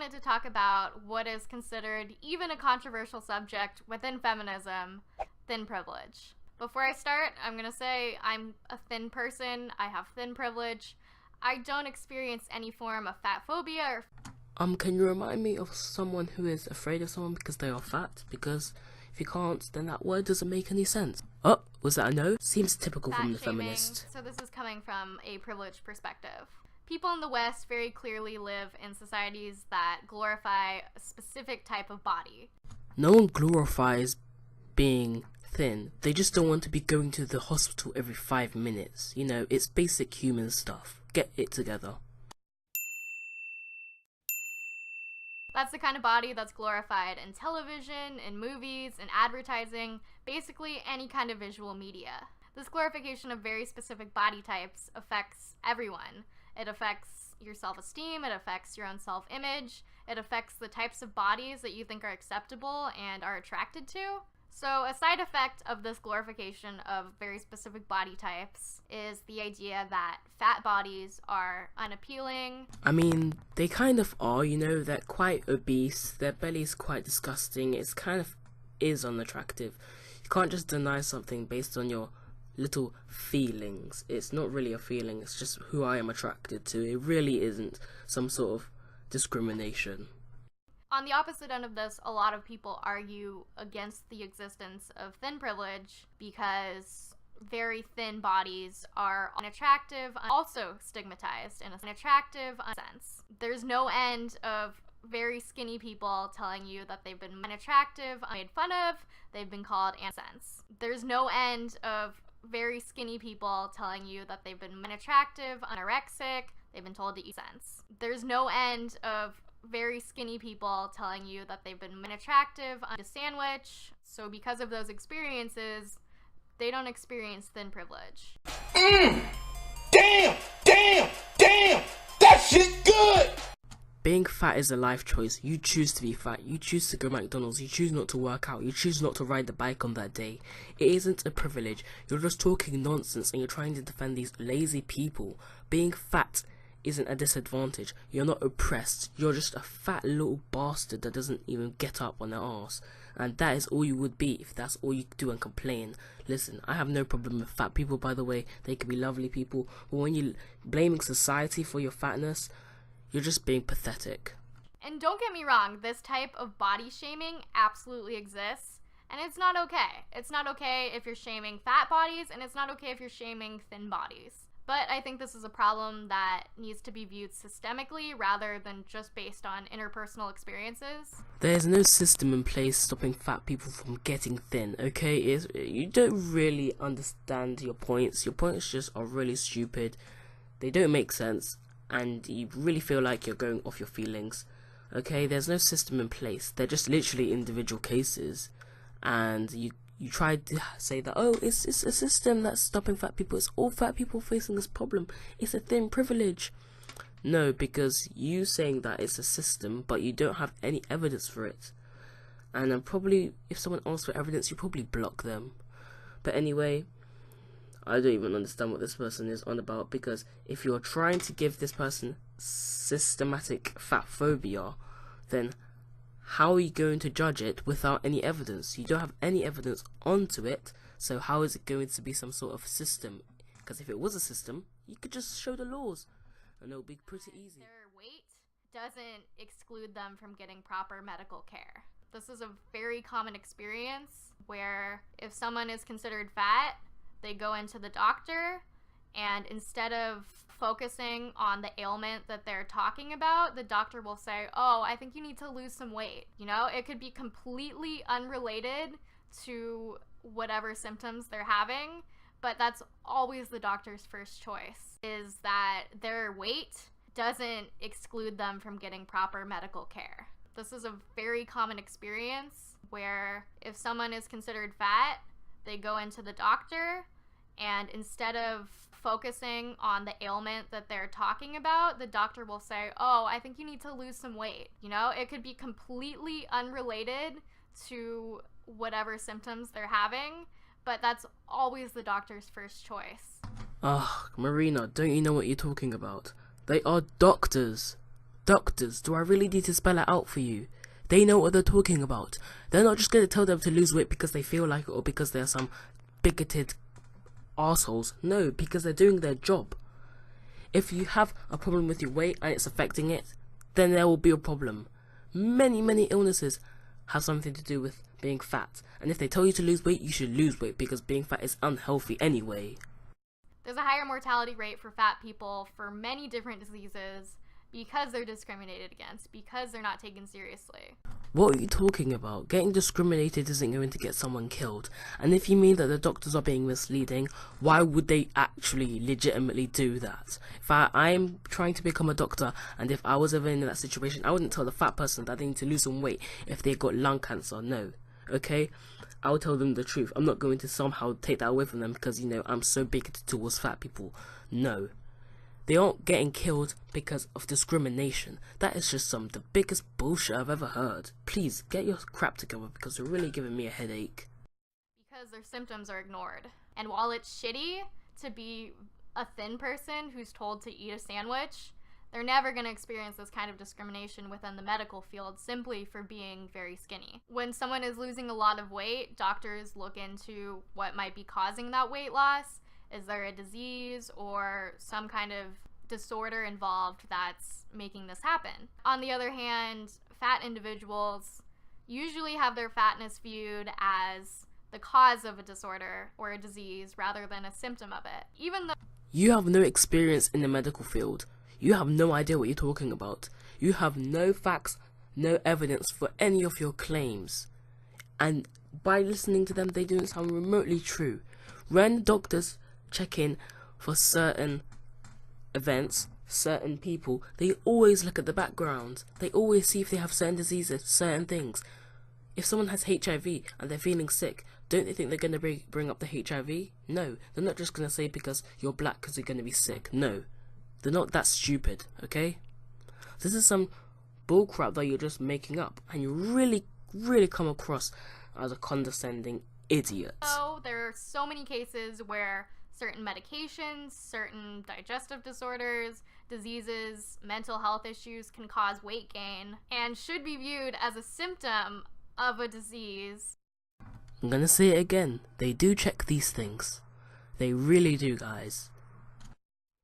wanted to talk about what is considered even a controversial subject within feminism, thin privilege. Before I start, I'm gonna say I'm a thin person, I have thin privilege. I don't experience any form of fat phobia or Can you remind me of someone who is afraid of someone because they are fat? Because if you can't, then that word doesn't make any sense. Oh, was that a no? Seems typical fat from the shaming. feminist. So this is coming from a privileged perspective. People in the West very clearly live in societies that glorify a specific type of body. No one glorifies being thin. They just don't want to be going to the hospital every 5 minutes. You know, it's basic human stuff. Get it together. That's the kind of body that's glorified in television, in movies, in advertising, basically any kind of visual media. This glorification of very specific body types affects everyone. It affects your self-esteem, it affects your own self-image, it affects the types of bodies that you think are acceptable and are attracted to. So a side effect of this glorification of very specific body types is the idea that fat bodies are unappealing. I mean, they kind of are, you know, they're quite obese, their belly's quite disgusting, it's kind of is unattractive. You can't just deny something based on your little feelings. It's not really a feeling, it's just who I am attracted to. It really isn't some sort of discrimination. On the opposite end of this, a lot of people argue against the existence of thin privilege because very thin bodies are unattractive, also stigmatized in an attractive sense. There's no end of very skinny people telling you that they've been unattractive, made fun of, they've been called sense. There's no end of very skinny people telling you that they've been unattractive, anorexic, they've been told to eat sense. There's no end of very skinny people telling you that they've been unattractive, a sandwich. So because of those experiences, they don't experience thin privilege. Damn! That shit good! Being fat is a life choice. You choose to be fat. You choose to go to McDonald's. You choose not to work out. You choose not to ride the bike on that day. It isn't a privilege. You're just talking nonsense and you're trying to defend these lazy people. Being fat isn't a disadvantage. You're not oppressed. You're just a fat little bastard that doesn't even get up on their arse. And that is all you would be if that's all you do and complain. Listen, I have no problem with fat people, by the way. They can be lovely people. But when you're blaming society for your fatness, you're just being pathetic. And don't get me wrong, this type of body shaming absolutely exists, and it's not okay. It's not okay if you're shaming fat bodies, and it's not okay if you're shaming thin bodies. But I think this is a problem that needs to be viewed systemically rather than just based on interpersonal experiences. There's no system in place stopping fat people from getting thin, okay? You don't really understand your points. Your points just are really stupid. They don't make sense. And you really feel like you're going off your feelings. Okay, there's no system in place. They're just literally individual cases. And you try to say that, oh, it's a system that's stopping fat people. It's all fat people facing this problem. It's a thin privilege. No, because you saying that it's a system, but you don't have any evidence for it. And probably, if someone asks for evidence, you probably block them. But anyway, I don't even understand what this person is on about, because if you're trying to give this person systematic fat phobia, then how are you going to judge it without any evidence? You don't have any evidence onto it, so how is it going to be some sort of system? Because if it was a system, you could just show the laws, and it would be pretty easy. Their weight doesn't exclude them from getting proper medical care. This is a very common experience where if someone is considered fat, they go into the doctor, and instead of focusing on the ailment that they're talking about, the doctor will say, oh, I think you need to lose some weight. You know, it could be completely unrelated to whatever symptoms they're having, but that's always the doctor's first choice, is that their weight doesn't exclude them from getting proper medical care. This is a very common experience where if someone is considered fat, they go into the doctor, and instead of focusing on the ailment that they're talking about, the doctor will say, oh, I think you need to lose some weight. You know, it could be completely unrelated to whatever symptoms they're having, but that's always the doctor's first choice. Marina, don't you know what you're talking about? They are doctors. doctors. Do I really need to spell it out for you? They know what they're talking about. They're not just going to tell them to lose weight because they feel like it or because they're some bigoted assholes. No, because they're doing their job. If you have a problem with your weight and it's affecting it, then there will be a problem. Many illnesses have something to do with being fat. And if they tell you to lose weight, you should lose weight because being fat is unhealthy anyway. There's a higher mortality rate for fat people for many different diseases because they're discriminated against, because they're not taken seriously. What are you talking about? Getting discriminated isn't going to get someone killed. And if you mean that the doctors are being misleading, why would they actually legitimately do that? If I'm trying to become a doctor, and if I was ever in that situation, I wouldn't tell the fat person that they need to lose some weight if they got lung cancer. No. Okay? I'll tell them the truth. I'm not going to somehow take that away from them because, you know, I'm so bigoted towards fat people. No. They aren't getting killed because of discrimination. That is just the biggest bullshit I've ever heard. Please, get your crap together because you're really giving me a headache. Because their symptoms are ignored. And while it's shitty to be a thin person who's told to eat a sandwich, they're never going to experience this kind of discrimination within the medical field simply for being very skinny. When someone is losing a lot of weight, doctors look into what might be causing that weight loss. Is there a disease or some kind of disorder involved that's making this happen? On the other hand, fat individuals usually have their fatness viewed as the cause of a disorder or a disease rather than a symptom of it. Even though you have no experience in the medical field, you have no idea what you're talking about. You have no facts, no evidence for any of your claims. And by listening to them, they don't sound remotely true. When doctors check in for certain events, certain people, they always look at the background. They always see if they have certain diseases, certain things. If someone has HIV and they're feeling sick, don't they think they're going to bring up the HIV? No, they're not just going to say because you're black because you're going to be sick. No, they're not that stupid, okay? This is some bullcrap that you're just making up, and you really come across as a condescending idiot. So there are so many cases where certain medications, certain digestive disorders, diseases, mental health issues can cause weight gain and should be viewed as a symptom of a disease. I'm gonna say it again, they do check these things. They really do, guys.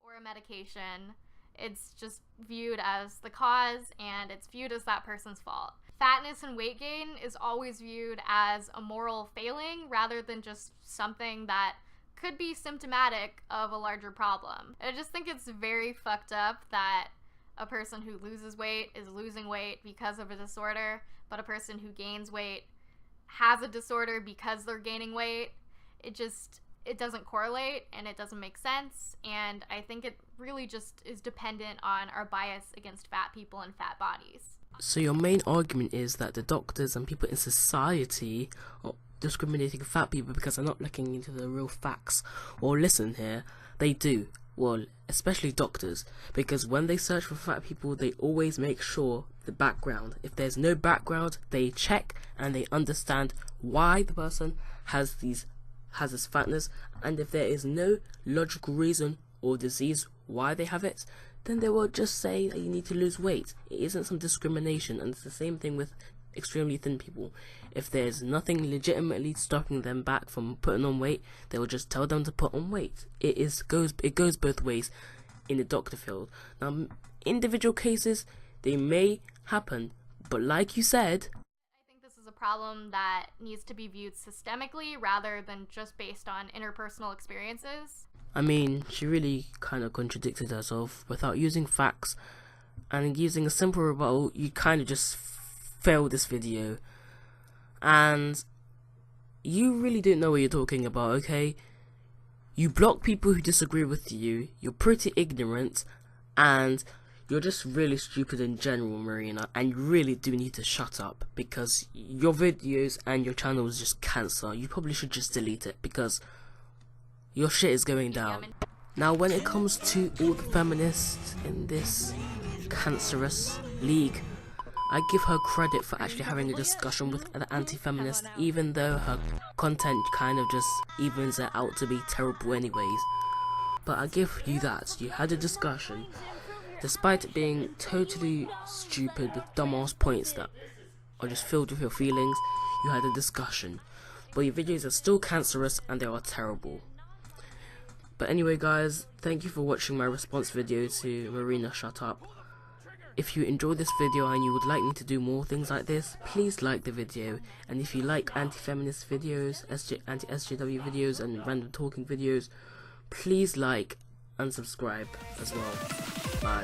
Or a medication. It's just viewed as the cause and it's viewed as that person's fault. Fatness and weight gain is always viewed as a moral failing rather than just something that could be symptomatic of a larger problem. I just think it's very fucked up that a person who loses weight is losing weight because of a disorder, but a person who gains weight has a disorder because they're gaining weight. It doesn't correlate and it doesn't make sense, and I think it really just is dependent on our bias against fat people and fat bodies. So your main argument is that the doctors and people in society are discriminating fat people because they're not looking into the real facts. Or listen here, they do. Well, especially doctors, because when they search for fat people, they always make sure the background. If there's no background, they check and they understand why the person has this fatness, and if there is no logical reason or disease why they have it, then they will just say that you need to lose weight. It isn't some discrimination, and it's the same thing with extremely thin people. If there's nothing legitimately stopping them back from putting on weight, they will just tell them to put on weight. It goes both ways in the doctor field. Now, individual cases, they may happen, but like you said, I think this is a problem that needs to be viewed systemically rather than just based on interpersonal experiences. I mean, she really kind of contradicted herself. Without using facts and using a simple rebuttal, you kind of just failed this video. And you really don't know what you're talking about, okay? You block people who disagree with you, you're pretty ignorant, and you're just really stupid in general, Marina, and you really do need to shut up, because your videos and your channel is just cancer. You probably should just delete it, because your shit is going down. Now, when it comes to all the feminists in this cancerous league, I give her credit for actually having a discussion with the anti-feminist, even though her content kind of just evens it out to be terrible anyways. But I give you that. You had a discussion, Despite it being totally stupid with dumbass points that are just filled with your feelings, you had a discussion. But your videos are still cancerous and they are terrible. But anyway guys, thank you for watching my response video to Marina Shut Up. If you enjoyed this video and you would like me to do more things like this, please like the video. And if you like anti-feminist videos, anti-SJW videos and random talking videos, please like and subscribe as well. Bye.